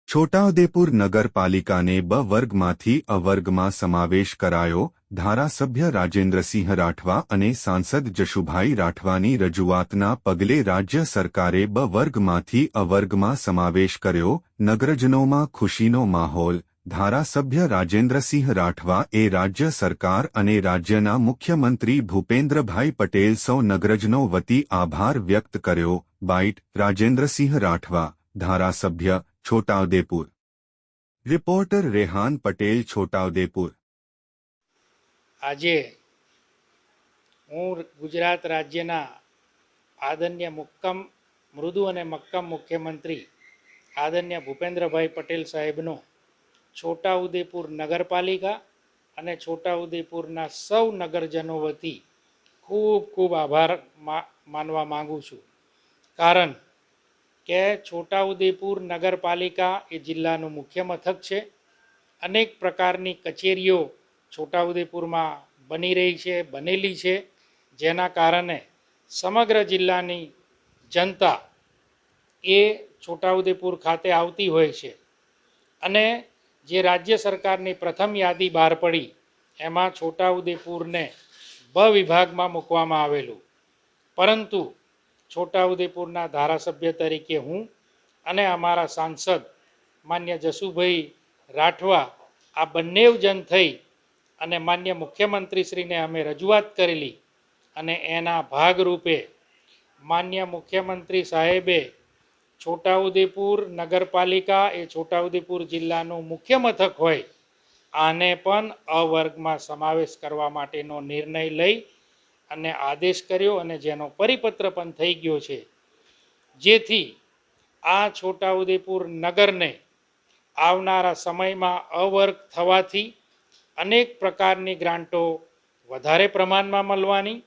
છોટાઉદેપુર નગરપાલિકાને બ વર્ગમાંથી અ વર્ગમાં સમાવેશ કરાયો. ધારાસભ્ય રાજેન્દ્રસિંહ રાઠવા અને સાંસદ જશુભાઈ રાઠવાની રજૂઆતના પગલે રાજ્ય સરકારે બ વર્ગમાંથી અ વર્ગમાં સમાવેશ કર્યો. નગરજનોમાં ખુશીનો માહોલ. ધારાસભ્ય રાજેન્દ્રસિંહ રાઠવા એ રાજ્ય સરકાર અને રાજ્યના મુખ્યમંત્રી ભૂપેન્દ્રભાઈ પટેલ સૌ નગરજનો વતી આભાર વ્યક્ત કર્યો. બાઇટ રાજેન્દ્રસિંહ રાઠવા, ધારાસભ્ય, છોટાઉદેપુર. રિપોર્ટર રેહાન પટેલ, છોટાઉદેપુર. આજે હું ગુજરાત રાજ્યના આદરણીય મૃદુ અને મક્કમ મુખ્યમંત્રી આદરણીય ભૂપેન્દ્રભાઈ પટેલ સાહેબનો છોટાઉદેપુર નગરપાલિકા અને છોટાઉદેપુરના સૌ નગરજનો વતી ખૂબ ખૂબ આભાર માનવા માગું છું. કારણ કે છોટાઉદેપુર નગરપાલિકા એ જિલ્લાનું મુખ્ય મથક છે. અનેક પ્રકારની કચેરીઓ છોટાઉદેપુરમાં બની રહી છે, બનેલી છે, જેના કારણે સમગ્ર જિલ્લાની જનતા એ છોટાઉદેપુર ખાતે આવતી હોય છે. અને જે રાજ્ય સરકારની પ્રથમ યાદી બહાર પડી એમાં છોટાઉદેપુરને બ વિભાગમાં મૂકવામાં આવેલું. પરંતુ છોટાઉદેપુરના ધારાસભ્ય તરીકે હું અને અમારા સાંસદ માન્ય જશુભાઈ રાઠવા આ બંને જણ થઈ અને માન્ય મુખ્યમંત્રીશ્રીને અમે રજૂઆત કરેલી અને એના ભાગરૂપે માન્ય મુખ્યમંત્રી સાહેબે છોટાઉદેપુર નગરપાલિકા એ છોટાઉદેપુર જિલ્લાનું મુખ્ય મથક હોય આને પણ અ વર્ગમાં સમાવેશ કરવા માટેનો નિર્ણય લઈ અને આદેશ કર્યો અને જેનો પરિપત્ર પણ થઈ ગયો છે. જેથી આ છોટાઉદેપુર નગરને આવનારા સમયમાં અ વર્ગ થવાથી અનેક પ્રકારની ગ્રાન્ટો વધારે પ્રમાણમાં મળવાની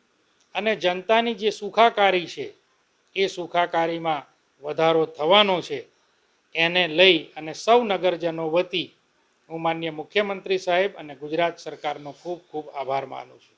અને જનતાની જે સુખાકારી છે એ સુખાકારીમાં વધારો થવાનો છે. એને લઈ અને સૌ નગરજનો વતી હું માન્ય મુખ્યમંત્રી સાહેબ અને ગુજરાત સરકારનો ખૂબ ખૂબ આભાર માનું છું.